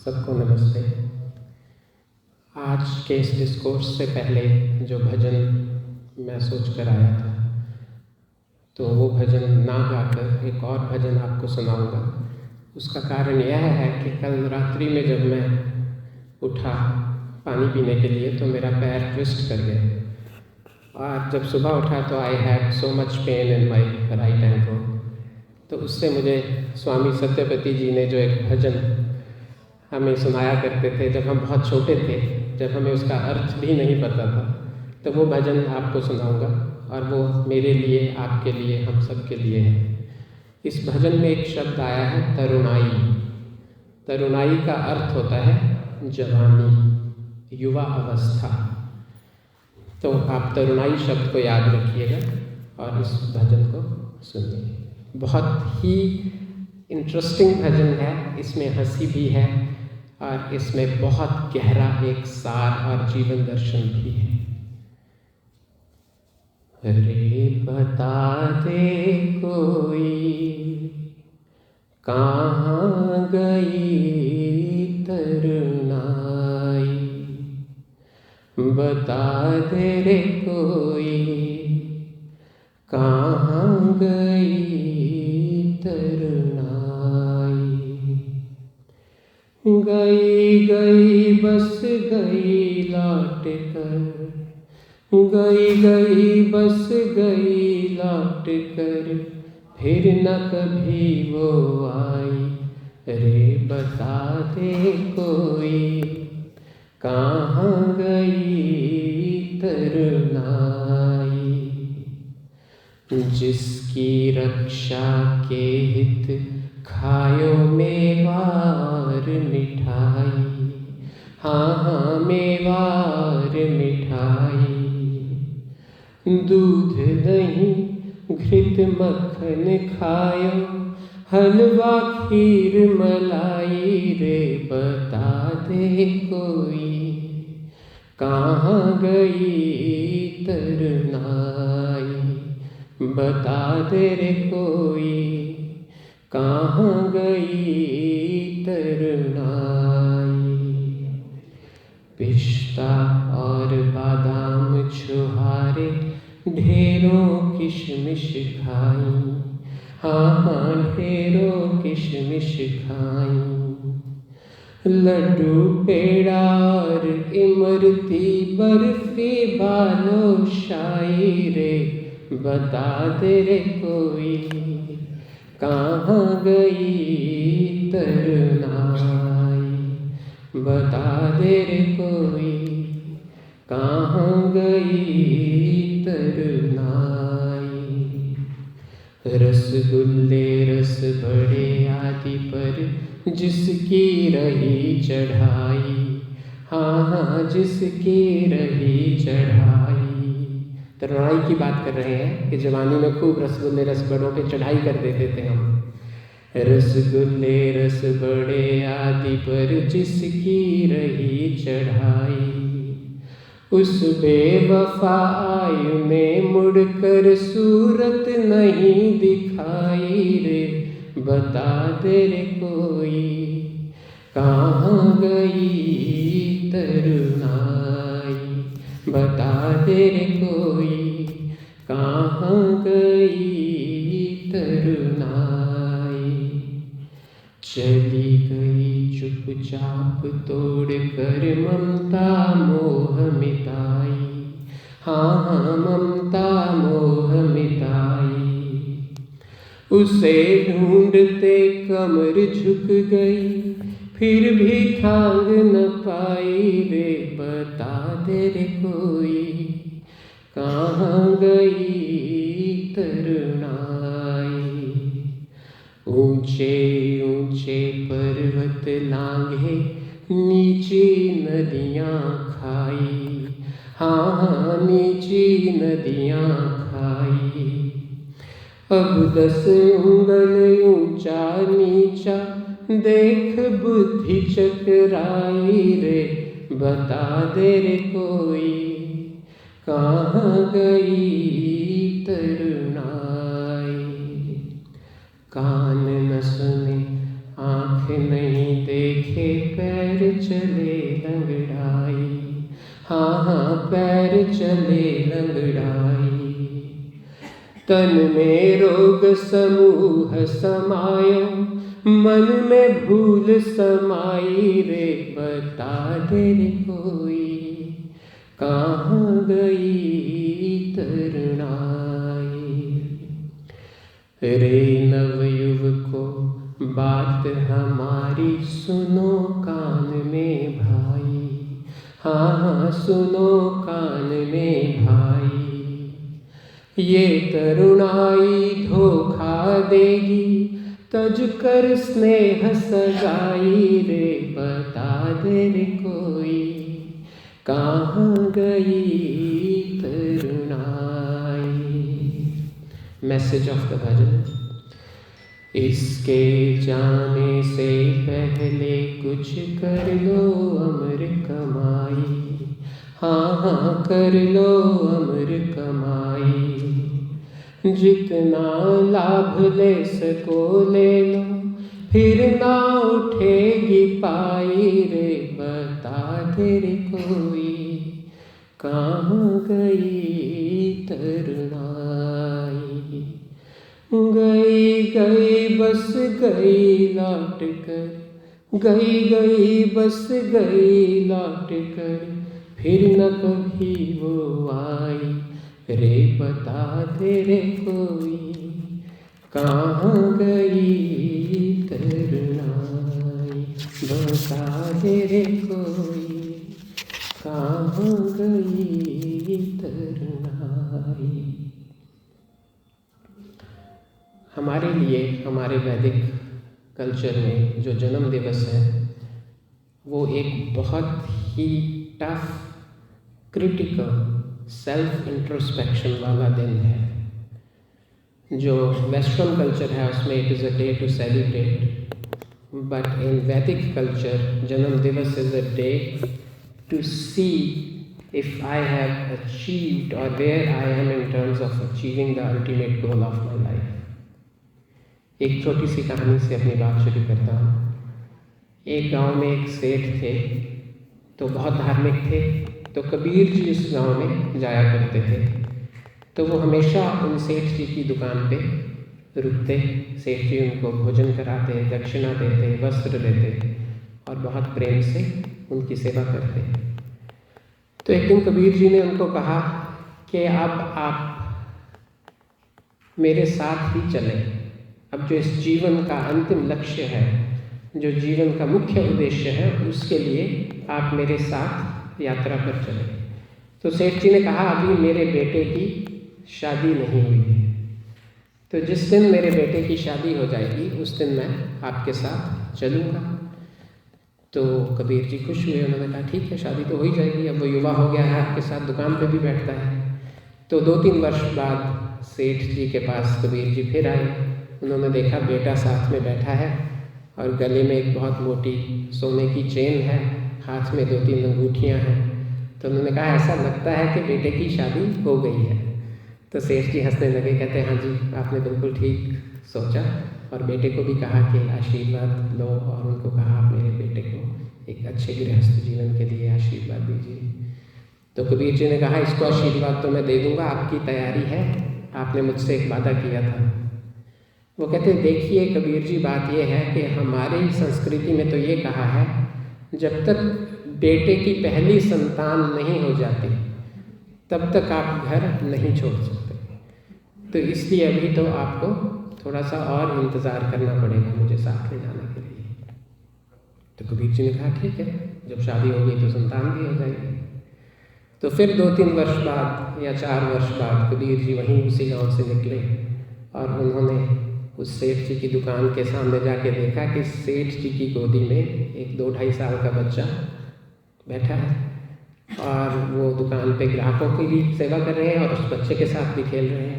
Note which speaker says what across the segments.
Speaker 1: सबको नमस्ते। आज के इस डिस्कोर्स से पहले जो भजन मैं सोच कर आया था, तो वो भजन ना गाकर एक और भजन आपको सुनाऊंगा। उसका कारण यह है कि कल रात्रि में जब मैं उठा पानी पीने के लिए तो मेरा पैर ट्विस्ट कर गया और जब सुबह उठा तो I had so much pain in my right ankle. तो उससे मुझे स्वामी सत्यपति जी ने जो एक भजन हमें सुनाया करते थे जब हम बहुत छोटे थे, जब हमें उसका अर्थ भी नहीं पता था, तो वो भजन आपको सुनाऊंगा और वो मेरे लिए, आपके लिए, हम सब के लिए है। इस भजन में एक शब्द आया है तरुणाई। तरुणाई का अर्थ होता है जवानी, युवा अवस्था। तो आप तरुणाई शब्द को याद रखिएगा और इस भजन को सुनिए। बहुत ही इंटरेस्टिंग भजन है, इसमें हंसी भी है और इसमें बहुत गहरा एक सार और जीवन दर्शन भी है। अरे बता दे कोई कहाँ गई तरुणाई, बता दे रे कोई कहाँ गई तरुणाई। गई गई बस गई लौट कर, गई गई बस गई लौट कर, फिर न कभी वो आई। अरे बता दे कोई कहाँ गई तरुणाई। जिसकी रक्षा के हित खायो मेवार मिठाई, हाँ हाँ मेवार मिठाई। दूध दही घृत मक्खन खायो, हलवा खीर मलाई। रे बता दे कोई कहाँ गई तरुणाई, बता दे रे कोई कहाँ गई तरुणाई। पिस्ता और बादाम छुहारे ढेरों किशमिश खाई, हाँ हाँ ढेरों किशमिश खाई। लड्डू पेड़ा और इमरती बर्फी बालूशाही। रे बता दे रे कोई कहाँ गई तरुणाई, बता दे रे कोई कहाँ गई तरुणाई। रसगुल्ले रस बड़े आदि पर जिसकी रही चढ़ाई, हाँ हाँ जिसकी रही चढ़ाई। तरुणाई की बात कर रहे हैं कि जवानी में खूब रसगुल्ले रस बड़ों पे चढ़ाई कर देते थे हम। रसगुल्ले रस बड़े आदि पर जिसकी रही चढ़ाई, उस बेवफा आयु में मुड़कर सूरत नहीं दिखाई। रे बता दे रे कोई कहाँ गई तरुणाई, बता दे रे कोई कहाँ गई तरुणाई। चली गई चुपचाप तोड़ कर ममता मोह मिटाई, हाँ हाँ ममता मोह मिटाई। उसे ढूंढते कमर झुक गई फिर भी थांग न पाई। रे बता दे रे कोई कहाँ गई तरुणाई। ऊंचे ऊंचे पर्वत लांघे नीची नदियाँ खाई, हाँ हाँ नीची नदियाँ खाई। अब 10 उंगल ऊंचा नीचा देख बुद्धि चकराई। रे बता दे रे कोई कहाँ गई तरुणाई। कान न सुने आँख नहीं देख देखे पैर चले लंगड़ाई, हाँ हाँ पैर चले लंगड़ाई। तन में रोग समूह समायो, मन में भूल समाई रे, बता दे रे कोई कहाँ गई तरुणाई। रे नवयुवको बात हमारी सुनो कान में भाई, हाँ हाँ सुनो कान में भाई। ये तरुणाई धोखा देगी, तज कर स्नेह सगाई रे, बता दे रे कोई कहाँ गई तरुणाई। मैसेज ऑफ द भजन। इसके जाने से पहले कुछ कर लो अमर कमाई, हाँ हाँ कर लो अमर कमाई। जितना लाभ ले सको ले लो, फिर ना उठेगी पाई रे, बता दे रे कोई कहाँ गई तरुणाई। गई गई बस गई लौट कर, गई गई बस गई लौट कर, फिर न कभी वो आई रे, बता दे रे कोई कहाँ गई तरुणाई, बता दे रे कोई कहाँ गई तरुणाई। हमारे लिए हमारे वैदिक कल्चर में जो जन्म दिवस है वो एक बहुत ही टफ, क्रिटिकल, सेल्फ इंट्रोस्पेक्शन वाला दिन है। जो वेस्टर्न कल्चर है उसमें it is a day to celebrate, but in Vedic culture जन्म दिवस is a day to see if I have achieved or where I am in terms of achieving the ultimate goal of my life। एक छोटी सी कहानी से अपनी बात शुरू करता हूँ। एक गांव में एक सेठ थे, तो बहुत धार्मिक थे, तो कबीर जी उस गांव में जाया करते थे। तो वो हमेशा उन सेठ जी की दुकान पे रुकते, सेठ जी उनको भोजन कराते, दक्षिणा देते, वस्त्र देते और बहुत प्रेम से उनकी सेवा करते। तो एक दिन कबीर जी ने उनको कहा कि अब आप मेरे साथ ही चलें। अब जो इस जीवन का अंतिम लक्ष्य है, जो जीवन का मुख्य उद्देश्य है, उसके लिए आप मेरे साथ यात्रा पर चलें। तो सेठ जी ने कहा अभी मेरे बेटे की शादी नहीं हुई है, तो जिस दिन मेरे बेटे की शादी हो जाएगी उस दिन मैं आपके साथ चलूँगा। तो कबीर जी खुश हुए, उन्होंने कहा ठीक है, शादी तो हो ही जाएगी, अब वो युवा हो गया है, आपके साथ दुकान पे भी बैठता है। तो 2-3 वर्ष बाद सेठ जी के पास कबीर जी फिर आए। उन्होंने देखा बेटा साथ में बैठा है और गले में एक बहुत मोटी सोने की चेन है, हाथ में 2-3 अंगूठियाँ हैं। तो उन्होंने कहा ऐसा लगता है कि बेटे की शादी हो गई है। तो सेठ जी हंसने लगे, कहते हाँ जी आपने बिल्कुल ठीक सोचा, और बेटे को भी कहा कि आशीर्वाद लो, और उनको कहा आप मेरे बेटे को एक अच्छे गृहस्थ जीवन के लिए आशीर्वाद दीजिए। तो कबीर जी ने कहा इसको आशीर्वाद तो मैं दे दूँगा, आपकी तैयारी है, आपने मुझसे एक वादा किया था। वो कहते देखिए कबीर जी बात ये है कि हमारी संस्कृति में तो ये कहा है जब तक बेटे की पहली संतान नहीं हो जाती तब तक आप घर नहीं छोड़ सकते, तो इसलिए अभी तो आपको थोड़ा सा और इंतज़ार करना पड़ेगा मुझे साथ ले जाने के लिए। तो कबीर जी ने कहा ठीक है, जब शादी हो गई तो संतान भी हो जाएगी। तो फिर 2-3 वर्ष बाद या 4 वर्ष बाद कबीर जी वहीं उसी गांव से निकले और उन्होंने उस सेठ जी की दुकान के सामने जाके देखा कि सेठ जी की गोदी में एक 2-2.5 साल का बच्चा बैठा है और वो दुकान पे ग्राहकों की भी सेवा कर रहे हैं और उस बच्चे के साथ भी खेल रहे हैं।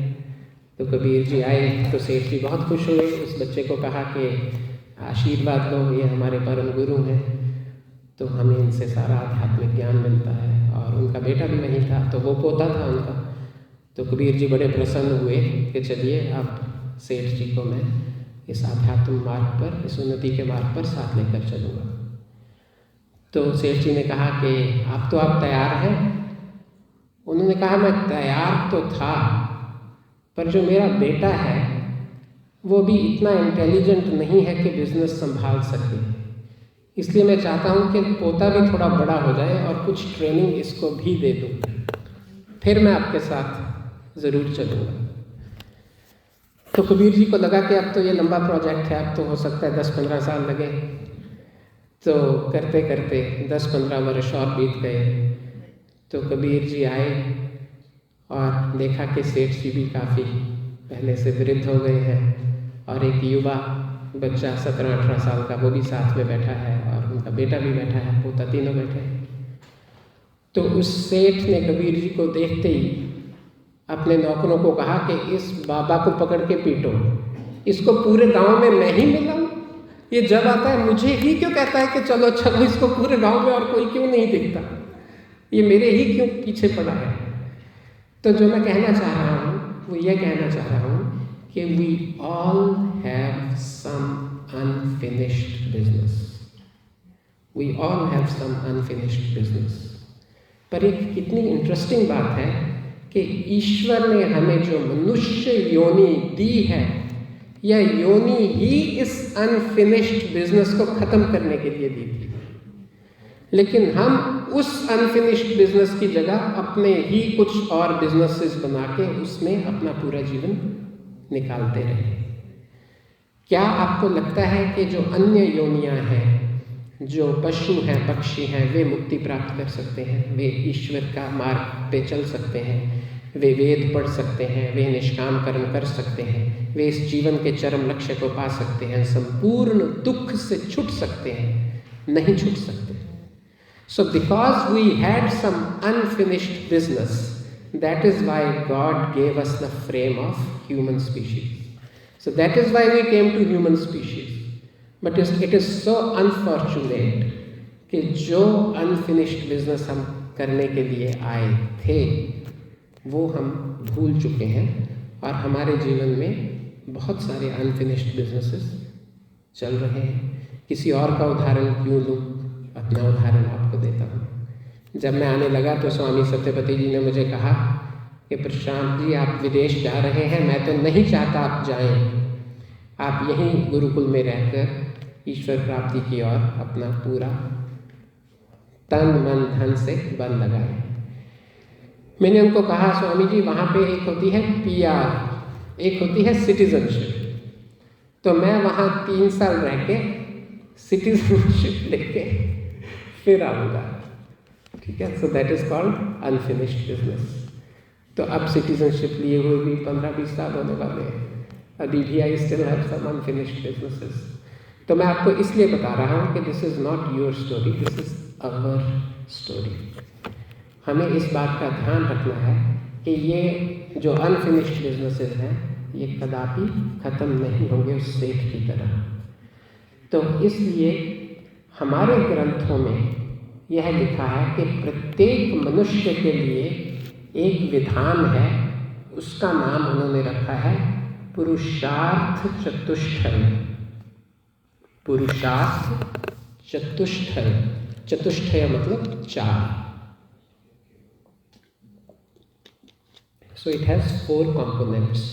Speaker 1: तो कबीर जी आए तो सेठ जी बहुत खुश हुए, उस बच्चे को कहा कि आशीर्वाद लो, ये हमारे परम गुरु हैं, तो हमें इनसे सारा आध्यात्मिक ज्ञान मिलता है। और उनका बेटा भी वहीं था, तो वो पोता था उनका। तो कबीर जी बड़े प्रसन्न हुए कि चलिए अब सेठ जी को मैं इस आध्यात्म मार्ग पर, इस उन्नति के मार्ग पर साथ लेकर चलूँगा। तो सेठ जी ने कहा कि अब तो आप तैयार हैं? उन्होंने कहा मैं तैयार तो था, पर जो मेरा बेटा है वो भी इतना इंटेलिजेंट नहीं है कि बिजनेस संभाल सके, इसलिए मैं चाहता हूँ कि पोता भी थोड़ा बड़ा हो जाए और कुछ ट्रेनिंग इसको भी दे दूँ, फिर मैं आपके साथ ज़रूर चलूँगा। तो कबीर जी को लगा कि अब तो ये लंबा प्रोजेक्ट है, अब तो हो सकता है 10-15 साल लगे। तो करते करते 10-15 वर्ष और बीत गए। तो कबीर जी आए और देखा कि सेठ जी भी काफ़ी पहले से वृद्ध हो गए हैं और एक युवा बच्चा 17-18 साल का वो भी साथ में बैठा है और उनका बेटा भी बैठा है, पोता, तीनों बैठे हैं। तो उस सेठ ने कबीर जी को देखते ही अपने नौकरों को कहा कि इस बाबा को पकड़ के पीटो, इसको पूरे गांव में मैं ही मिलाऊं, ये जब आता है मुझे ही क्यों कहता है कि चलो चलो, इसको पूरे गांव में और कोई क्यों नहीं दिखता, ये मेरे ही क्यों पीछे पड़ा है। तो जो मैं कहना चाह रहा हूँ वो ये कहना चाह रहा हूँ कि we all have some unfinished business, we all have some unfinished business. पर एक कितनी इंटरेस्टिंग बात है कि ईश्वर ने हमें जो मनुष्य योनि दी है, यह योनि ही इस अनफिनिश्ड बिजनेस को ख़त्म करने के लिए दी थी, लेकिन हम उस अनफिनिश्ड बिजनेस की जगह अपने ही कुछ और बिजनेसेस बना के उसमें अपना पूरा जीवन निकालते रहे। क्या आपको लगता है कि जो अन्य योनियां हैं, जो पशु हैं, पक्षी हैं, वे मुक्ति प्राप्त कर सकते हैं, वे ईश्वर का मार्ग पे चल सकते हैं, वे वेद पढ़ सकते हैं, वे निष्काम कर्म कर सकते हैं, वे इस जीवन के चरम लक्ष्य को पा सकते हैं, संपूर्ण दुख से छूट सकते हैं? नहीं छूट सकते। So because we had some unfinished business, that is why God gave us the frame of human species. So that is why we came to human species. But it is so unfortunate कि जो unfinished business हम करने के लिए आए थे वो हम भूल चुके हैं और हमारे जीवन में बहुत सारे अनफिनिश्ड बिजनेसेस चल रहे हैं। किसी और का उदाहरण क्यों लूँ, अपना उदाहरण आपको देता हूँ। जब मैं आने लगा तो स्वामी सत्यपति जी ने मुझे कहा कि प्रशांत जी आप विदेश जा रहे हैं, मैं तो नहीं चाहता आप जाएं, आप यहीं गुरुकुल में रहकर ईश्वर प्राप्ति की ओर अपना पूरा तन मन धन से बल लगाएं। मैंने उनको कहा स्वामी जी वहाँ पे एक होती है PR, एक होती है सिटीजनशिप, तो मैं वहाँ 3 साल रह के सिटीजनशिप लेके फिर आऊँगा, ठीक है। So that is called unfinished business. तो अब सिटीजनशिप लिए हुए भी 15-20 साल होने वाले हैं, अभी भी I still have some unfinished businesses. तो मैं आपको इसलिए बता रहा हूँ कि this is not your story, this is our story. हमें इस बात का ध्यान रखना है कि ये जो अनफिनिश्ड बिजनेसेस हैं ये कदापि ख़त्म नहीं होंगे उस सेठ की तरह। तो इसलिए हमारे ग्रंथों में यह लिखा है कि प्रत्येक मनुष्य के लिए एक विधान है, उसका नाम उन्होंने रखा है पुरुषार्थ चतुष्टय। पुरुषार्थ चतुष्टय, चतुष्टय मतलब 4। So it has 4 components.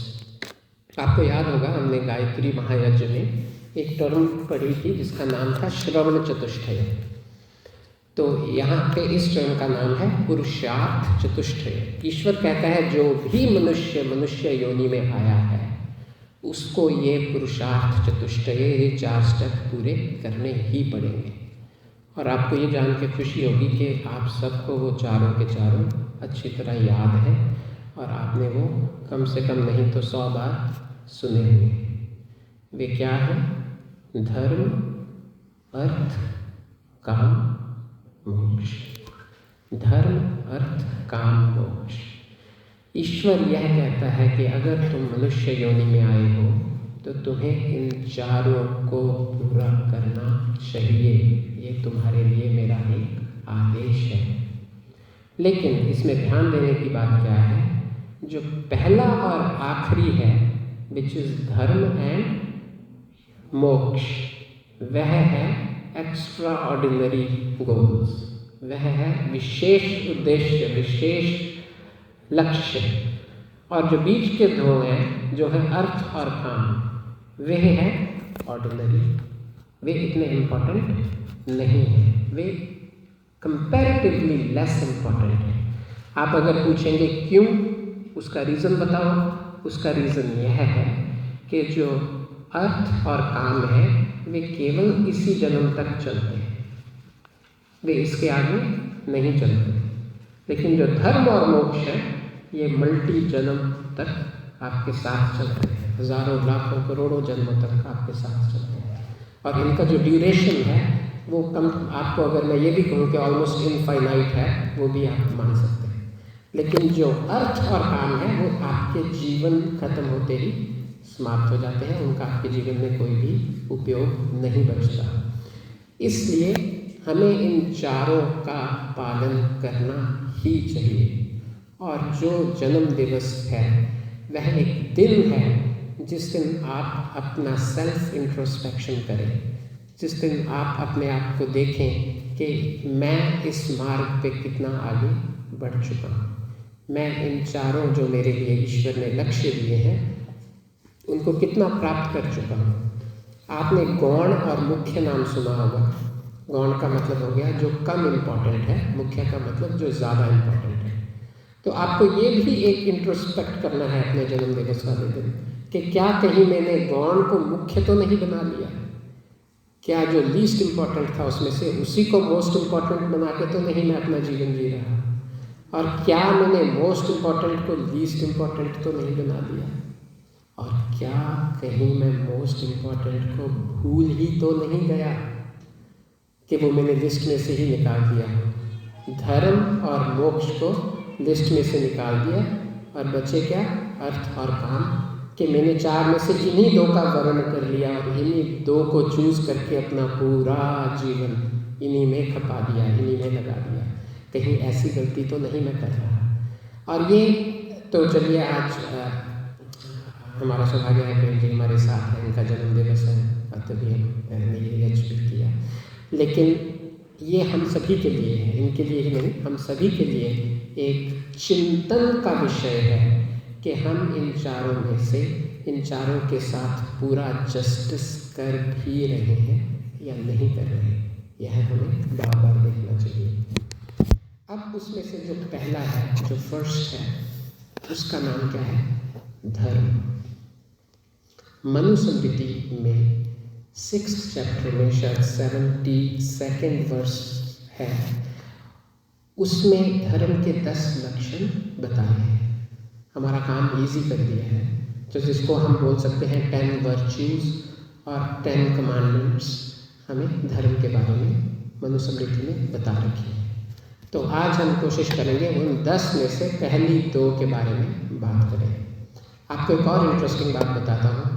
Speaker 1: आपको याद होगा हमने गायत्री महायज्ञ में एक टर्म पढ़ी थी जिसका नाम था श्रवण चतुष्टय। तो यहाँ पे इस टर्म का नाम है पुरुषार्थ चतुष्टय। ईश्वर कहता है जो भी मनुष्य योनि में आया है उसको ये पुरुषार्थ चतुष्टय, ये 4 स्टेप पूरे करने ही पड़ेंगे। और आपको ये जान के खुशी होगी कि आप सबको वो चारों के चारों अच्छी तरह याद है और आपने वो कम से कम नहीं तो 100 बार सुने हुए। वे क्या है? धर्म, अर्थ, काम, मोक्ष। धर्म, अर्थ, काम, मोक्ष। ईश्वर यह कहता है कि अगर तुम मनुष्य योनि में आए हो तो तुम्हें इन चारों को पूरा करना चाहिए। ये तुम्हारे लिए मेरा एक आदेश है। लेकिन इसमें ध्यान देने की बात क्या है? जो पहला और आखिरी है विच इज़ धर्म एंड मोक्ष, वह है एक्स्ट्रा ऑर्डिनरी गोल्स, वह है विशेष उद्देश्य, विशेष लक्ष्य। और जो बीच के दो हैं, जो है अर्थ और काम, वह है ऑर्डिनरी, वे इतने इम्पोर्टेंट नहीं हैं, वे कंपैरेटिवली लेस इम्पोर्टेंट हैं। आप अगर पूछेंगे क्यों, उसका रीज़न बताओ, उसका रीज़न यह है कि जो अर्थ और काम है वे केवल इसी जन्म तक चलते हैं, वे इसके आगे नहीं चलते। लेकिन जो धर्म और मोक्ष है ये मल्टी जन्म तक आपके साथ चलते हैं, हजारों लाखों करोड़ों जन्मों तक आपके साथ चलते हैं। और इनका जो ड्यूरेशन है वो कम, आपको अगर मैं ये भी कहूँ कि ऑलमोस्ट इनफाइनाइट है, वो भी आप मान सकते हैं। लेकिन जो अर्थ और काम है वो आपके जीवन खत्म होते ही समाप्त हो जाते हैं, उनका आपके जीवन में कोई भी उपयोग नहीं बचता। इसलिए हमें इन चारों का पालन करना ही चाहिए। और जो जन्म दिवस है वह एक दिन है जिस दिन आप अपना सेल्फ इंट्रोस्पेक्शन करें, जिस दिन आप अपने आप को देखें कि मैं इस मार्ग पे कितना आगे बढ़ चुका हूँ, मैं इन चारों जो मेरे लिए ईश्वर ने लक्ष्य दिए हैं उनको कितना प्राप्त कर चुका हूँ। आपने गौण और मुख्य नाम सुना होगा। गौण का मतलब हो गया जो कम इम्पॉर्टेंट है, मुख्य का मतलब जो ज़्यादा इम्पॉर्टेंट है। तो आपको ये भी एक इंट्रोस्पेक्ट करना है अपने जन्म दिवस वाले दिन कि क्या कहीं मैंने गौण को मुख्य तो नहीं बना लिया, क्या जो लीस्ट इम्पॉर्टेंट था उसमें से उसी को मोस्ट इम्पॉर्टेंट बना के तो नहीं मैं अपना जीवन जी रहा, और क्या मैंने मोस्ट इम्पॉर्टेंट को लीस्ट इम्पॉर्टेंट तो नहीं बना दिया, और क्या कहीं मैं मोस्ट इम्पॉर्टेंट को भूल ही तो नहीं गया कि वो मैंने लिस्ट में से ही निकाल दिया। धर्म और मोक्ष को लिस्ट में से निकाल दिया और बचे क्या, अर्थ और काम, कि मैंने चार में से इन्हीं दो का वर्ण कर लिया और इन्हीं दो को चूज करके अपना पूरा जीवन इन्हीं में खपा दिया, इन्हीं में लगा दिया। कहीं ऐसी गलती तो नहीं मैं कर रहा। और ये तो चलिए आज हमारा सौभाग्य है कि जी हमारे साथ है, इनका जन्म दिवस है और तभी हमने ये यश भी किया। लेकिन ये हम सभी के लिए है, इनके लिए ही नहीं, हम सभी के लिए एक चिंतन का विषय है कि हम इन चारों में से, इन चारों के साथ पूरा जस्टिस कर भी रहे हैं या नहीं कर रहे हैं, यह हमें बार बार देखना चाहिए। अब उसमें से जो पहला है, जो फर्स्ट है, उसका नाम क्या है, धर्म। मनुस्मृति में 6th चैप्टर में शायद 72nd वर्स है, उसमें धर्म के 10 लक्षण बताए हैं। हमारा काम इजी कर दिया है, तो जिसको हम बोल सकते हैं 10 वर्च्यूज़ और 10 कमांडमेंट्स हमें धर्म के बारे में मनुस्मृति में बता रखी है। तो आज हम कोशिश करेंगे उन 10 में से पहली 2 के बारे में बात करें। आपको एक और इंटरेस्टिंग बात बताता हूँ।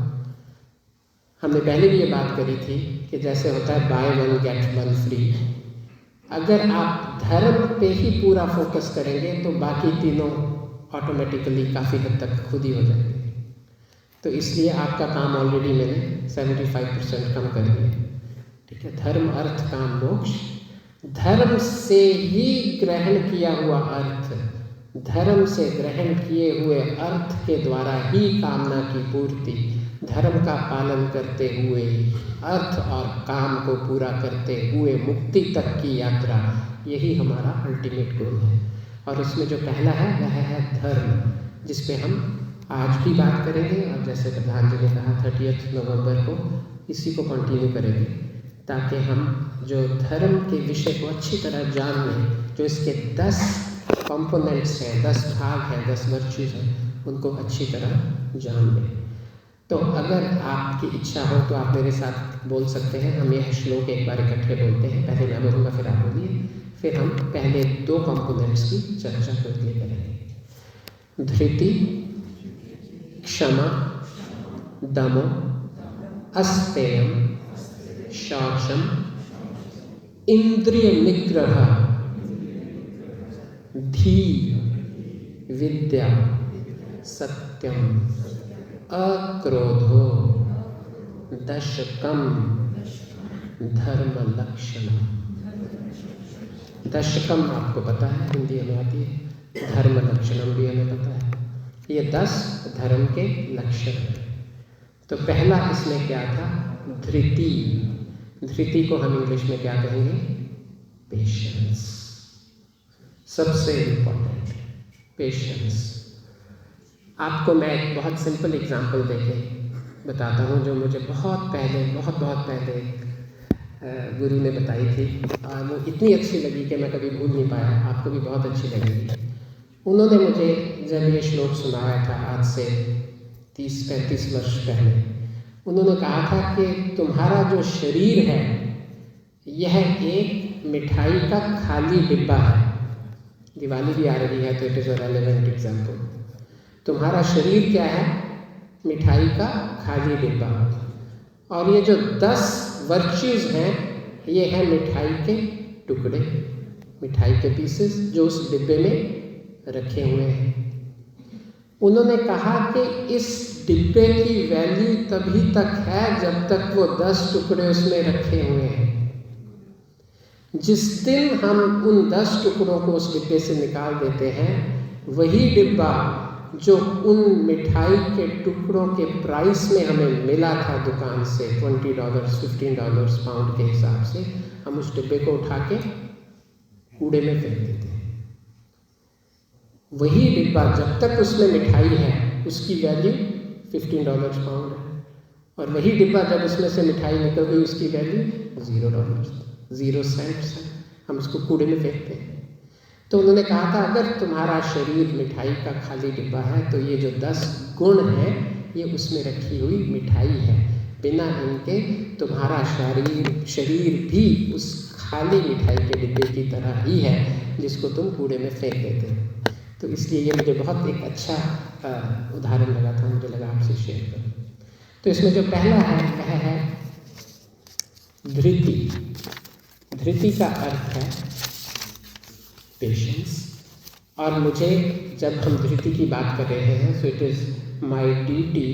Speaker 1: हमने पहले भी ये बात करी थी कि जैसे होता है by one get one free, अगर आप धर्म पे ही पूरा फोकस करेंगे तो बाकी तीनों ऑटोमेटिकली काफ़ी हद तक खुद ही हो जाएंगे। तो इसलिए आपका काम ऑलरेडी मैंने 75% कम कर दिया। ठीक है, धर्म अर्थ काम मोक्ष, धर्म से ही ग्रहण किया हुआ अर्थ, धर्म से ग्रहण किए हुए अर्थ के द्वारा ही कामना की पूर्ति, धर्म का पालन करते हुए अर्थ और काम को पूरा करते हुए मुक्ति तक की यात्रा, यही हमारा अल्टीमेट गोल है। और उसमें जो पहला है वह है धर्म, जिस पे हम आज भी बात करेंगे और जैसे प्रधान जी ने कहा 30 नवंबर को इसी को कंटिन्यू करेंगे, ताकि हम जो धर्म के विषय को अच्छी तरह जान लें, जो इसके 10 कंपोनेंट्स हैं, 10 भाग हैं, 10 वर्च्यूज़ हैं, उनको अच्छी तरह जान लें। तो अगर आपकी इच्छा हो तो आप मेरे साथ बोल सकते हैं। हम यह श्लोक एक बार इकट्ठे बोलते हैं, पहले मैं बोलूँगा फिर आप बोलिए, फिर हम पहले 2 कंपोनेंट्स की चर्चा करके करेंगे। धृति, क्षमा, दमो, अस्तेयम, शौचम, इंद्रिय निग्रह, धीर, विद्या, सत्यम, अक्रोधो, दशकम, धर्म लक्षणम। दशकम आपको पता है, हिंदी हमें आती है, धर्म लक्षणम भी हमें पता है। ये 10 धर्म के लक्षण हैं। तो पहला इसमें क्या था? धृति। धृति को हम इंग्लिश में क्या कहेंगे? पेशेंस। सबसे इम्पोर्टेंट पेशेंस। आपको मैं एक बहुत सिंपल एग्जांपल देके बताता हूँ, जो मुझे बहुत पहले गुरु ने बताई थी, और वो इतनी अच्छी लगी कि मैं कभी भूल नहीं पाया। आपको भी बहुत अच्छी लगेगी। उन्होंने मुझे जब ये श्लोक सुनाया था आज से 30-35 वर्ष पहले, उन्होंने कहा था कि तुम्हारा जो शरीर है यह एक मिठाई का खाली डिब्बा है। दिवाली भी आ रही है तो it is a relevant example. तुम्हारा शरीर क्या है? मिठाई का खाली डिब्बा। और ये जो 10 वर्च्यूज़ हैं, ये है मिठाई के टुकड़े, मिठाई के पीसेस जो उस डिब्बे में रखे हुए हैं। उन्होंने कहा कि इस डिब्बे की वैल्यू तभी तक है जब तक वो 10 टुकड़े उसमें रखे हुए हैं। जिस दिन हम उन 10 टुकड़ों को उस डिब्बे से निकाल देते हैं, वही डिब्बा जो उन मिठाई के टुकड़ों के प्राइस में हमें मिला था दुकान से, $20, $15 पाउंड के हिसाब से, हम उस डिब्बे को उठा के कूड़े में फेंक देते हैं। वही डिब्बा जब तक उसमें मिठाई है उसकी वैल्यू $15 पाउंड है, और वही डिब्बा जब उसमें से मिठाई निकल गई उसकी वैल्यू $0, 0 सेंट्स है। हम उसको कूड़े में फेंकते हैं। तो उन्होंने कहा था अगर तुम्हारा शरीर मिठाई का खाली डिब्बा है तो ये जो 10 गुण हैं ये उसमें रखी हुई मिठाई है। बिना इनके तुम्हारा शरीर भी उस खाली मिठाई के डिब्बे की तरह ही है जिसको तुम कूड़े में फेंक देते हो। तो इसलिए ये मुझे बहुत एक अच्छा उदाहरण लगा था, मुझे लगा आपसे शेयर करूं। तो इसमें जो पहला है वह है धृति। धृति का अर्थ है पेशेंस। और मुझे जब हम धृति की बात कर रहे हैं, so it is my duty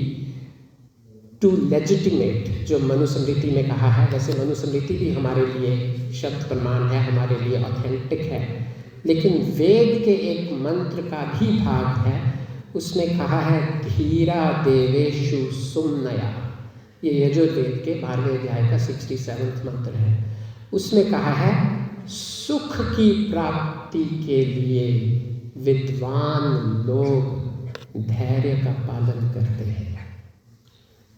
Speaker 1: to legitimate, जो मनुस्मृति में कहा है। वैसे मनुस्मृति भी हमारे लिए शब्द प्रमाण है, हमारे लिए ऑथेंटिक है, लेकिन वेद के एक मंत्र का भी भाग है, उसमें कहा है धीरा देवेशु सुम्नया। ये यजुर्वेद के 12वें अध्याय का 67वां मंत्र है। उसमें कहा है सुख की प्राप्ति के लिए विद्वान लोग धैर्य का पालन करते हैं।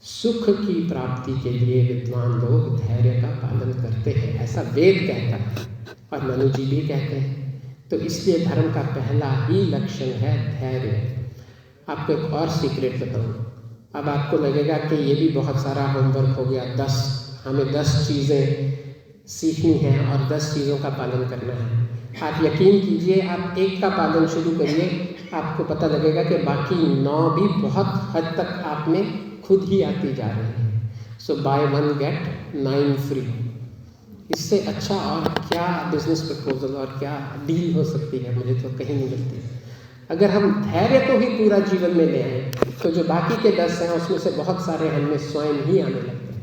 Speaker 1: सुख की प्राप्ति के लिए विद्वान लोग धैर्य का पालन करते हैं, ऐसा वेद कहता है और मनु जी भी कहते हैं। तो इसलिए धर्म का पहला ही लक्षण है धैर्य। आपको एक और सीक्रेट बताऊं। अब आपको लगेगा कि ये भी बहुत सारा होमवर्क हो गया, हमें 10 चीज़ें सीखनी है और 10 चीज़ों का पालन करना है। आप यकीन कीजिए, आप एक का पालन शुरू करिए, आपको पता लगेगा कि बाकी 9 भी बहुत हद तक आप में खुद ही आती जा रही है। सो बाय 1 गेट 9 फ्री। इससे अच्छा और क्या बिजनेस प्रपोजल और क्या डील हो सकती है, मुझे तो कहीं नहीं मिलती। अगर हम धैर्य को ही पूरा जीवन में ले आए तो जो बाकी के 10 हैं उसमें से बहुत सारे हमें स्वयं ही आने लगते हैं।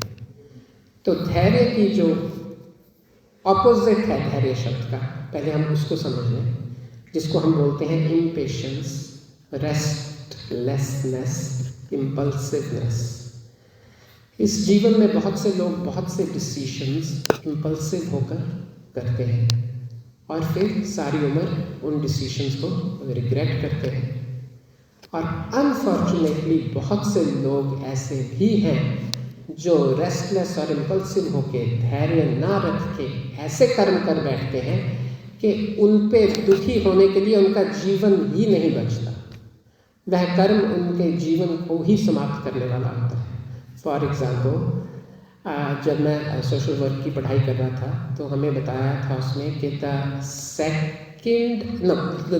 Speaker 1: तो धैर्य की जो ऑपोजिट है धैर्य शब्द का, पहले हम उसको समझ लें, जिसको हम बोलते हैं इम्पेशेंस, रेस्टलेसनेस, इम्पल्सिवनेस। इस जीवन में बहुत से लोग बहुत से डिसीशंस इम्पल्सिव होकर करते हैं और फिर सारी उम्र उन डिसीशंस को रिग्रेट करते हैं। और अनफॉर्चुनेटली बहुत से लोग ऐसे भी हैं जो रेस्टलेस और इम्पल्सिव होके धैर्य ना रख के ऐसे कर्म कर बैठते हैं कि उन पे दुखी होने के लिए उनका जीवन ही नहीं बचता। वह कर्म उनके जीवन को ही समाप्त करने वाला होता है। फॉर एग्ज़ाम्पल, जब मैं सोशल वर्क की पढ़ाई कर रहा था तो हमें बताया था उसमें कि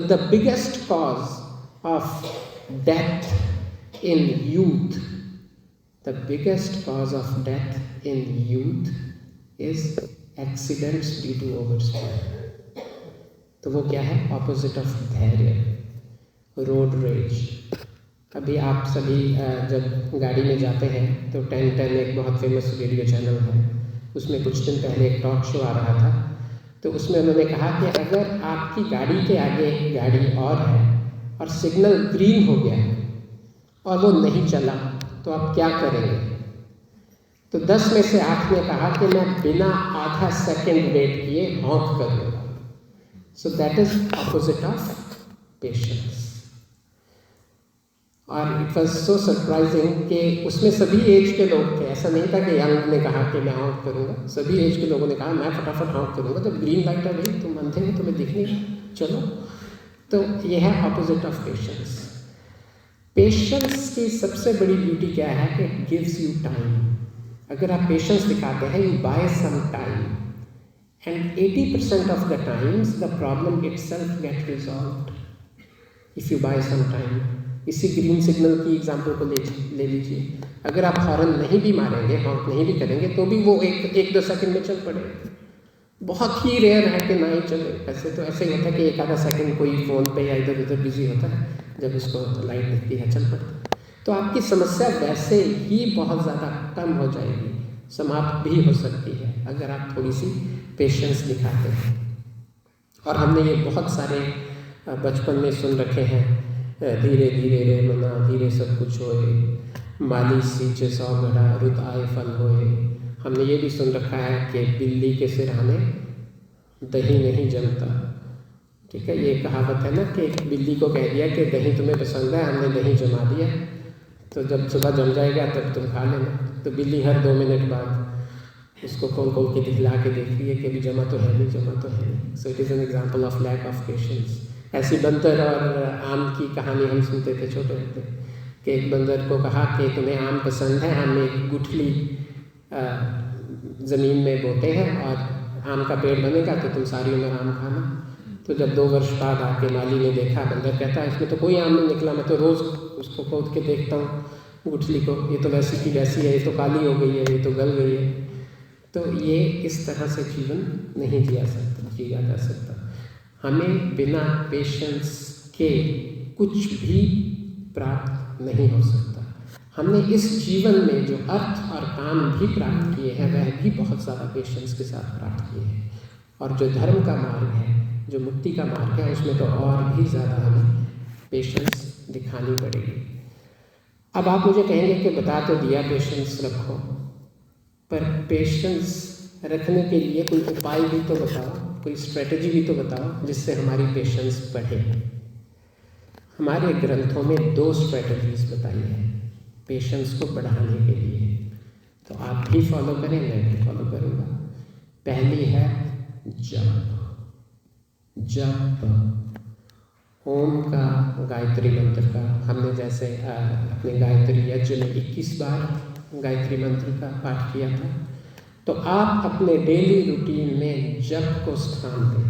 Speaker 1: the biggest cause of death in youth, the biggest cause of death in youth is accidents due to overspeed। तो वो क्या है? ऑपोजिट ऑफ धैर्य, रोड रेज। अभी आप सभी जब गाड़ी में जाते हैं तो 1010 एक बहुत फेमस रेडियो चैनल है, उसमें कुछ दिन पहले एक टॉक शो आ रहा था, तो उसमें उन्होंने कहा कि अगर आपकी गाड़ी के आगे गाड़ी और है और सिग्नल ग्रीन हो गया और वो नहीं चला तो आप क्या करेंगे? तो 10 में से 8 ने कहा कि मैं बिना आधा सेकंड वेट किए हॉक करूँगा। So that is opposite of patience. और इट वॉज सो सरप्राइजिंग कि उसमें सभी एज के लोग थे। ऐसा नहीं था कि यंग ने कहा कि मैं हॉक करूँगा, सभी एज के लोगों ने कहा मैं फटाफट हॉक करूँगा। जब ग्रीन लाइट आ गई तुम अंधे हो, तुम्हें दिख नहीं, चलो। तो ये है ऑपोजिट ऑफ पेशेंस। पेशेंस की सबसे बड़ी ब्यूटी क्या है कि इट गिव्स यू टाइम। अगर आप पेशेंस दिखाते हैं, you buy some time, and 80% of the times the problem itself get resolved if you buy some time. इसी ग्रीन सिग्नल की एग्जांपल को ले लीजिए। अगर आप हॉर्न नहीं भी मारेंगे, हॉर्न नहीं भी करेंगे, तो भी वो एक दो सेकंड में चल पड़े। बहुत ही रेयर है कि ना ही चले। वैसे तो ऐसे ही होता है कि एक आधा सेकंड कोई फ़ोन पे या इधर उधर बिजी होता है, जब उसको लाइट दिखती है चल पड़ता है। तो आपकी समस्या वैसे ही बहुत ज़्यादा कम हो जाएगी, समाप्त भी हो सकती है, अगर आप थोड़ी सी पेशेंस दिखाते हैं। और हमने ये बहुत सारे बचपन में सुन रखे हैं, धीरे धीरे रे मना धीरे सब कुछ होए, माली सींचे 100 घड़ा रुत आए फल होए। हमने ये भी सुन रखा है कि बिल्ली के सिरहाने दही नहीं जमता। ठीक है, ये कहावत है ना कि बिल्ली को कह दिया कि दही तुम्हें पसंद है, हमने दही जमा दिया, तो जब सुबह जम जाएगा तब तुम खा लेना। तो बिल्ली हर 2 मिनट बाद उसको खोल खोल के दिखला के देखती है कि अभी जमा तो है नहीं, जमा तो है नहीं। So it is an example of lack of patience. ऐसी बंदर और आम की कहानी हम सुनते थे छोटे होते, कि एक बंदर को कहा कि तुम्हें आम पसंद है, हम एक गुठली ज़मीन में बोते हैं और आम का पेड़ बनेगा तो तुम सारी उम्र आम खाना। तो जब 2 वर्ष बाद आके माली ने देखा, बंदर कहता है इसमें तो कोई आम नहीं निकला, मैं तो रोज़ उसको खोद के देखता हूँ गुठली को, ये तो वैसी की वैसी है, ये तो काली हो गई है, ये तो गल गई है। तो ये इस तरह से जीवन नहीं जिया जा सकता। हमें बिना पेशेंस के कुछ भी प्राप्त नहीं हो सकता। हमने इस जीवन में जो अर्थ और काम भी प्राप्त किए हैं, वह भी बहुत ज़्यादा पेशेंस के साथ प्राप्त किए हैं। और जो धर्म का मार्ग है, जो मुक्ति का मार्ग है, उसमें तो और भी ज़्यादा हमें पेशेंस दिखानी पड़ेगी। अब आप मुझे कहेंगे कि बता तो दिया पेशेंस रखो, पर पेशेंस रखने के लिए कोई उपाय भी तो बताओ, कोई स्ट्रेटजी भी तो बताओ जिससे हमारी पेशेंस बढ़े। हमारे ग्रंथों में 2 स्ट्रेटजीज बताई हैं पेशेंस को बढ़ाने के लिए, तो आप भी फॉलो करें, मैं भी फॉलो करूँगा। पहली है जप। ओम का, गायत्री मंत्र का, हमने जैसे अपने गायत्री यज्ञ में 21 बार गायत्री मंत्र का पाठ किया था, तो आप अपने डेली रूटीन में जप को स्थान दें।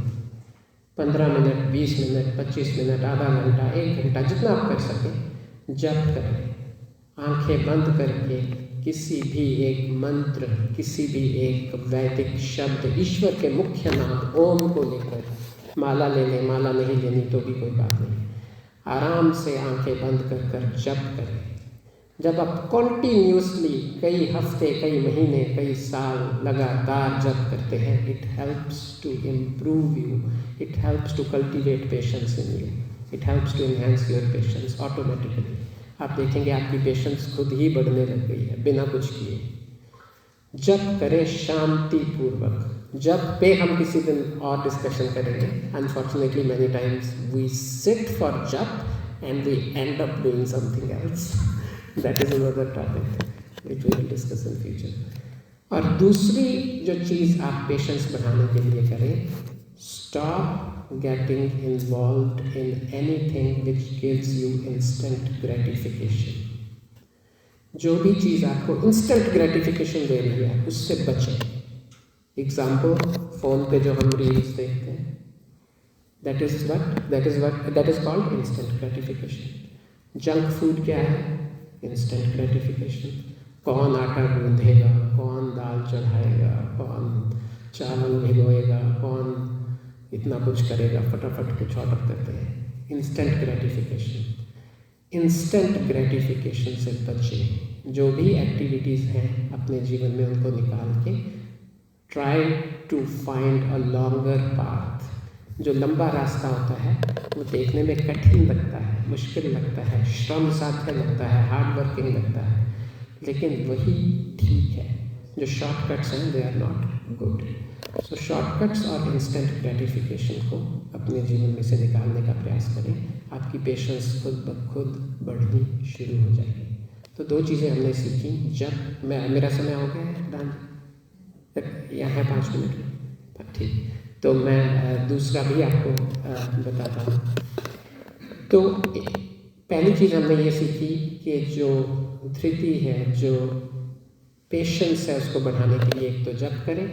Speaker 1: 15 मिनट, 20 मिनट, 25 मिनट, आधा घंटा, 1 घंटा, जितना आप कर सकें जप करें। आंखें बंद करके किसी भी एक मंत्र, किसी भी एक वैदिक शब्द, ईश्वर के मुख्य नाम ओम को लेकर, माला ले लें, माला नहीं लेनी तो भी कोई बात नहीं, आराम से आंखें बंद कर जप करें। जब आप कॉन्टीन्यूसली कई हफ्ते, कई महीने, कई साल लगातार जप करते हैं, it helps to improve you, it helps to cultivate patience in you, it helps to enhance your patience automatically. आप देखेंगे आपकी पेशेंस खुद ही बढ़ने लग गई है बिना कुछ किए। जप करें शांति पूर्वक। जप पे हम किसी दिन और डिस्कशन करेंगे। Unfortunately many times we sit for जप and we end up doing something else. That is another topic which we will discuss in future. और दूसरी जो चीज़ आप पेशेंस बढ़ाने के लिए करें, stop getting involved in anything which gives you instant gratification. जो भी चीज़ आपको इंस्टेंट ग्रेटिफिकेशन दे रही है उससे बचें। एग्जाम्पल, फ़ोन पे जो हम रील्स देखते हैं, that is called instant gratification. Junk food क्या है? Instant gratification. कौन आटा गूंधेगा, कौन दाल चढ़ाएगा, कौन चावल भिगोएगा, कौन इतना कुछ करेगा, फटाफट कुछ ऑर्डर करते हैं। Instant gratification. इंस्टेंट ग्रेटिफिकेशन से बचें। जो भी एक्टिविटीज़ हैं अपने जीवन में उनको निकाल के try to find a longer path. जो लंबा रास्ता होता है वो देखने में कठिन लगता है, मुश्किल लगता है, श्रम साध्य लगता है, हार्ड वर्किंग लगता है, लेकिन वही ठीक है। जो शॉर्टकट्स हैं they are not good. So shortcuts और इंस्टेंट ग्रेटिफिकेशन को अपने जीवन में से निकालने का प्रयास करें। आपकी पेशेंस खुद ब खुद बढ़नी शुरू हो जाएगी। तो दो चीज़ें हमने सीखी। जब मेरा समय हो गया है डांस, यहाँ है 5 मिनट, ठीक। तो मैं दूसरा भी आपको बताता हूँ। तो पहली चीज़ हमने ये सीखी कि जो धृति है, जो पेशेंस है, उसको बढ़ाने के लिए एक तो जप करें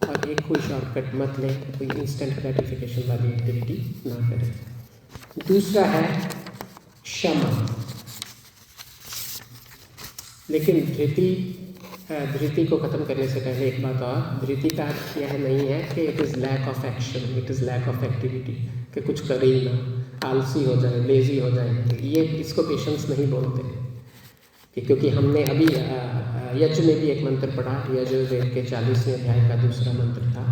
Speaker 1: और एक कोई शॉर्टकट मत लें, कोई इंस्टेंट ग्रेटिफिकेशन वाली एक्टिविटी ना करें। दूसरा है क्षमा। लेकिन धृति को ख़त्म करने से पहले एक बात और, धृति का अर्थ यह नहीं है कि it is lack of action, it is lack of activity, कि कुछ करे ही ना, आलसी हो जाए, लेज़ी हो जाए। ये इसको पेशेंस नहीं बोलते। क्योंकि हमने अभी यज में भी एक मंत्र पढ़ा, यजुर्वेद के 40वें अध्याय का दूसरा मंत्र था,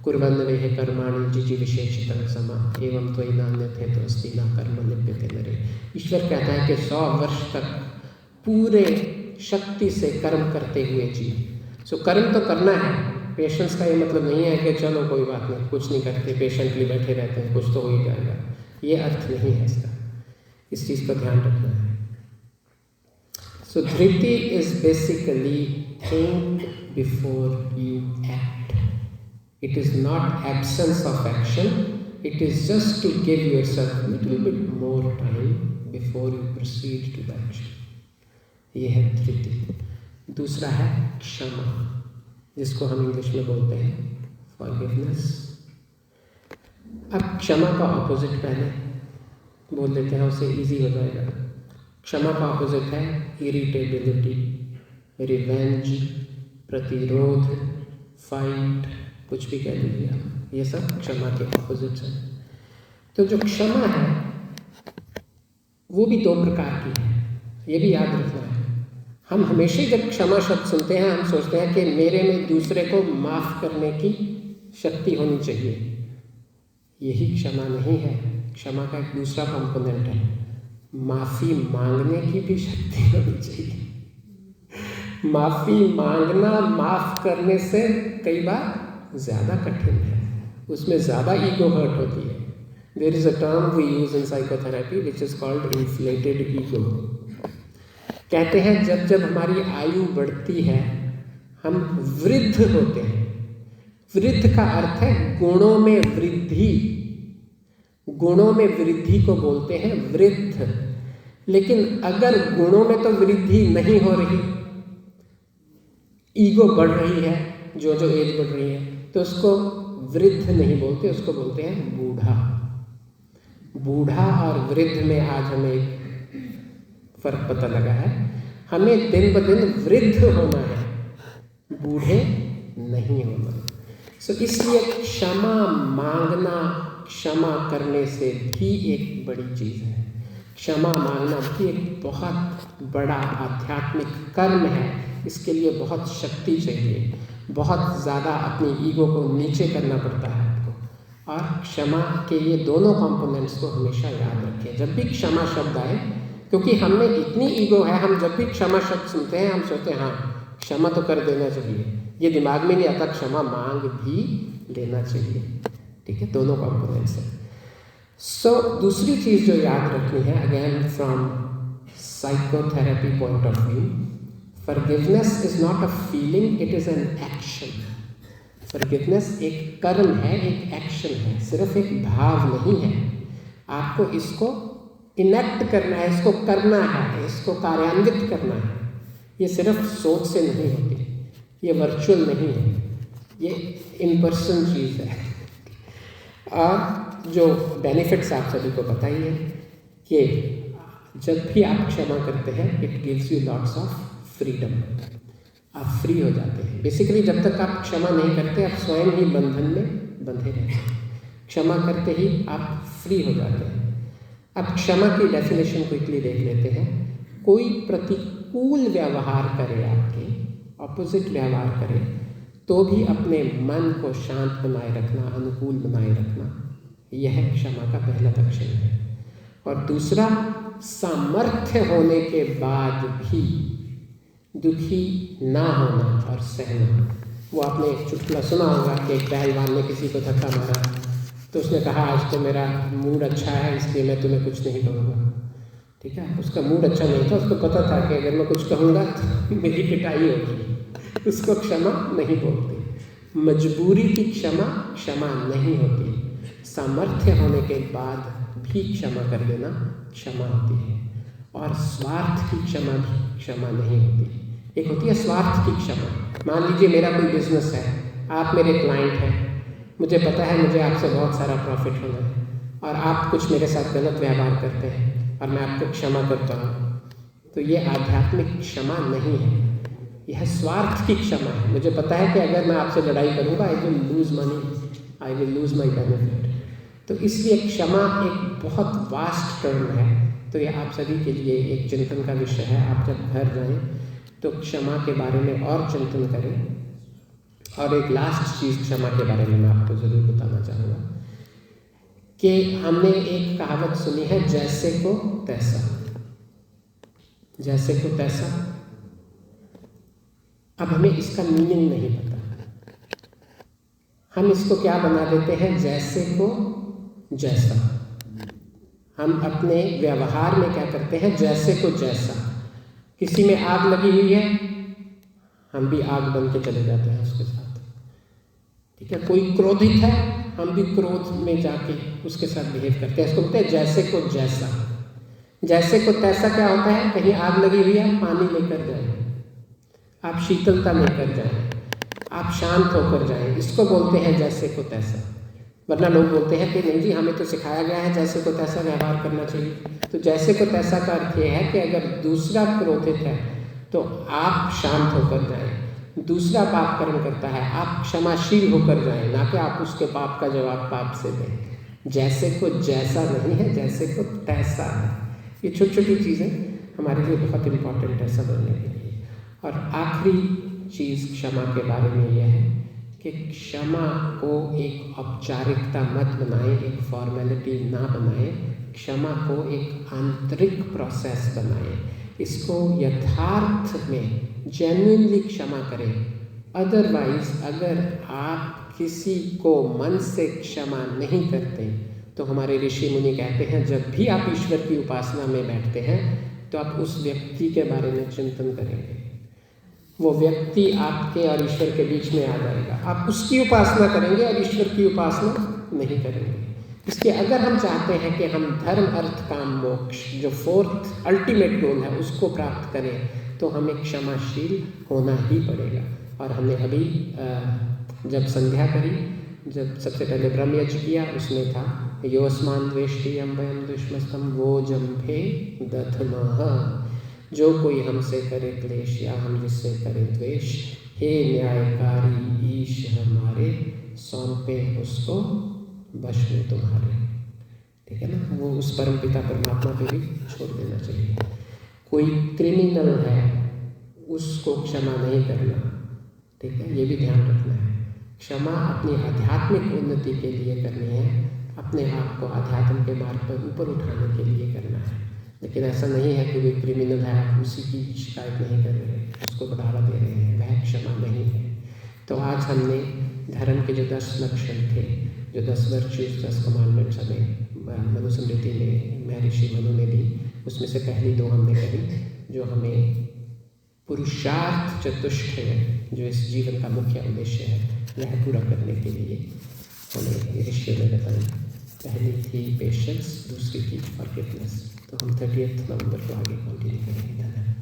Speaker 1: कुर्वन्नवेह कर्माणि जिजि विशेषितं समा एवं त्वयि नान्यथे तोस्ति न कर्म लिप्यते नरे। ईश्वर कहता है कि 100 वर्ष तक पूरे शक्ति से कर्म करते हुए जी। सो कर्म तो करना है। पेशेंस का ये मतलब नहीं है कि चलो कोई बात नहीं, कुछ नहीं करते, पेशेंटली बैठे रहते हैं, कुछ तो हो ही जाएगा। ये अर्थ नहीं है इसका। इस चीज़ का ध्यान रखना है। सो धृति is basically think before you act. It is not absence of action, it is just to give yourself little bit more time before you proceed to the action. ये है धृति। दूसरा है क्षमा, जिसको हम इंग्लिश में बोलते हैं फॉरगिवनेस। अब क्षमा का ऑपोजिट पहले बोल देते हैं, उससे इजी हो जाएगा। क्षमा का ऑपोजिट है इरिटेबिलिटी, रिवेंज, प्रतिरोध, फाइट, कुछ भी कह लीजिए आप, ये सब क्षमा के ऑपोजिट्स हैं। तो जो क्षमा है वो भी 2 प्रकार की है, ये भी याद रखना है। हम हमेशा जब क्षमा शब्द सुनते हैं हम सोचते हैं कि मेरे में दूसरे को माफ़ करने की शक्ति होनी चाहिए। यही क्षमा नहीं है। क्षमा का एक दूसरा कंपोनेंट है, माफ़ी मांगने की भी शक्ति होनी चाहिए। माफ़ी मांगना माफ़ करने से कई बार ज़्यादा कठिन है, उसमें ज़्यादा ईगो हर्ट होती है। There is a term we use in psychotherapy which is called inflated ego. कहते हैं जब जब हमारी आयु बढ़ती है हम वृद्ध होते हैं। वृद्ध का अर्थ है गुणों में वृद्धि। गुणों में वृद्धि को बोलते हैं वृद्ध। लेकिन अगर गुणों में तो वृद्धि नहीं हो रही, ईगो बढ़ रही है, जो जो एज बढ़ रही है, तो उसको वृद्ध नहीं बोलते, उसको बोलते हैं बूढ़ा। बूढ़ा और वृद्ध में आज हमें फर्क पता लगा है। हमें दिन ब दिन वृद्ध होना है, बूढ़े नहीं होना। सो इसलिए क्षमा मांगना, क्षमा करने से भी एक बड़ी चीज़ है। क्षमा मांगना भी एक बहुत बड़ा आध्यात्मिक कर्म है। इसके लिए बहुत शक्ति चाहिए, बहुत ज़्यादा अपनी ईगो को नीचे करना पड़ता है आपको। और क्षमा के ये दोनों कंपोनेंट्स को हमेशा याद रखें जब भी क्षमा शब्द आए, क्योंकि हमने इतनी ईगो है, हम जब भी क्षमा शब्द सुनते हैं हम सोचते हैं हाँ क्षमा तो कर देना चाहिए। ये दिमाग में नहीं आता क्षमा मांग भी लेना चाहिए। ठीक है, दोनों कंपोनेंट्स हैं। सो दूसरी चीज़ जो याद रखनी है, again from psychotherapy point of view, forgiveness is not a feeling, it is an action. Forgiveness एक कर्म है, एक एक्शन है, सिर्फ एक भाव नहीं है। आपको इसको इनेक्ट करना है, इसको करना है, इसको कार्यान्वित करना है। ये सिर्फ सोच से नहीं होती, ये वर्चुअल नहीं है, ये इन पर्सन चीज़ है। और जो बेनिफिट्स आप सभी को पता ही है कि जब भी आप क्षमा करते हैं it gives you lots of freedom. आप फ्री हो जाते हैं। बेसिकली जब तक आप क्षमा नहीं करते आप स्वयं ही बंधन में बंधे रहते हैं। क्षमा करते ही आप फ्री हो जाते हैं। अब क्षमा की डेफिनेशन क्विकली देख लेते हैं। कोई प्रतिकूल व्यवहार करे, आपके ऑपोजिट व्यवहार करे, तो भी अपने मन को शांत बनाए रखना, अनुकूल बनाए रखना, यह क्षमा का पहला लक्षण है। और दूसरा, सामर्थ्य होने के बाद भी दुखी ना होना और सहना। वो आपने एक चुटकुला सुना होगा कि एक पहलवान ने किसी को धक्का मारा, तो उसने कहा आज तो मेरा मूड अच्छा है इसलिए मैं तुम्हें कुछ नहीं कहूँगा। ठीक है, उसका मूड अच्छा नहीं था, उसको पता था कि अगर मैं कुछ कहूँगा तो मेरी पिटाई होगी। उसको क्षमा नहीं बोलते। मजबूरी की क्षमा क्षमा नहीं होती। सामर्थ्य होने के बाद भी क्षमा कर देना क्षमा होती है। और स्वार्थ की क्षमा भी क्षमा नहीं होती। एक होती है स्वार्थ की क्षमा। मान लीजिए मेरा कोई बिजनेस है, आप मेरे क्लाइंट हैं, मुझे पता है मुझे आपसे बहुत सारा प्रॉफिट होना है और आप कुछ मेरे साथ गलत व्यवहार करते हैं और मैं आपको क्षमा करता हूँ, तो ये आध्यात्मिक क्षमा नहीं है, यह स्वार्थ की क्षमा है। मुझे पता है कि अगर मैं आपसे लड़ाई करूँगा I will lose money, I will lose my benefit. तो इसलिए क्षमा एक बहुत वास्ट टर्म है। तो ये आप सभी के लिए एक चिंतन का विषय है। आप जब घर जाएं तो क्षमा के बारे में और चिंतन करें। और एक लास्ट चीज़ क्षमा के बारे में मैं आपको ज़रूर बताना चाहूँगा कि हमने एक कहावत सुनी है, जैसे को तैसा। जैसे को तैसा, अब हमें इसका मीनिंग नहीं पता। हम इसको क्या बना देते हैं, जैसे को जैसा। हम अपने व्यवहार में क्या करते हैं, जैसे को जैसा। किसी में आग लगी हुई है, हम भी आग बन के चले जाते हैं उसके साथ। ठीक है, कोई क्रोधित है, हम भी क्रोध में जाके उसके साथ बिहेव करते हैं। इसको बोलते हैं जैसे को जैसा। जैसे को तैसा क्या होता है, कहीं आग लगी हुई है, पानी लेकर जाएं, आप शीतलता लेकर जाएं, आप शांत होकर जाएं, इसको बोलते हैं जैसे को तैसा। वरना लोग बोलते हैं कि नहीं जी हमें तो सिखाया गया है जैसे को तैसा व्यवहार करना चाहिए। तो जैसे को तैसा का अर्थ यह है कि अगर दूसरा क्रोधित है तो आप शांत होकर जाएं। दूसरा पाप कर्म करता है, आप क्षमाशील होकर जाएं, ना कि आप उसके पाप का जवाब पाप से दें। जैसे को जैसा नहीं है, जैसे को तैसा है। ये छोटी छोटी चीज़ें हमारे लिए बहुत इम्पॉर्टेंट है समझने के लिए। और आखिरी चीज़ क्षमा के बारे में यह है कि क्षमा को एक औपचारिकता मत बनाएं, एक फॉर्मेलिटी ना बनाएं। क्षमा को एक आंतरिक प्रोसेस बनाएं। इसको यथार्थ में जेन्युइनली क्षमा करें। अदरवाइज अगर आप किसी को मन से क्षमा नहीं करते तो हमारे ऋषि मुनि कहते हैं जब भी आप ईश्वर की उपासना में बैठते हैं तो आप उस व्यक्ति के बारे में चिंतन करेंगे। वो व्यक्ति आपके और ईश्वर के बीच में आ जाएगा। आप उसकी उपासना करेंगे और ईश्वर की उपासना नहीं करेंगे। इसलिए अगर हम चाहते हैं कि हम धर्म अर्थ काम मोक्ष जो फोर्थ अल्टीमेट गोल है उसको प्राप्त करें तो हमें क्षमाशील होना ही पड़ेगा। और हमने अभी जब संध्या करी, जब सबसे पहले ब्रह्म यज्ञ किया, उसमें था योस्मान द्वेष्टि अम्बयम दुष्मस्तम वो जम्भे दधमः। जो कोई हमसे करे क्लेश या हम जिससे करें द्वेष, हे न्यायकारी ईश हमारे, सौंपे उसको वश में तुम्हारे। ठीक है ना, वो उस परम पिता परमात्मा पे भी छोड़ देना चाहिए। कोई क्रिमिनल है उसको क्षमा नहीं करना। ठीक है, ये भी ध्यान रखना है। क्षमा अपनी आध्यात्मिक उन्नति के लिए करनी है, अपने आप को आध्यात्म के मार्ग पर ऊपर उठाने के लिए करना है। लेकिन ऐसा नहीं है कि कोई क्रिमिनल है आप उसी की शिकायत नहीं कर रहे हैं, उसको बढ़ावा दे रहे हैं, वह क्षमा नहीं है। तो आज हमने धर्म के जो 10 लक्षण थे, जो 10 वर्च्यूज 10 कमांडमेंट्स हमें मनुस्मृति में महर्षि मनु ने दी, उसमें से पहली 2 हमने करी जो हमें पुरुषार्थ चतुष्टय जो इस जीवन का मुख्य उद्देश्य है वह पूरा करने के लिए हमें ऋषियों ने बताई। पहली थी पेशेंस, दूसरी थी फॉरगिवनेस। तो हम 30 नवंबर को आगे कंटिन्यू करेंगे।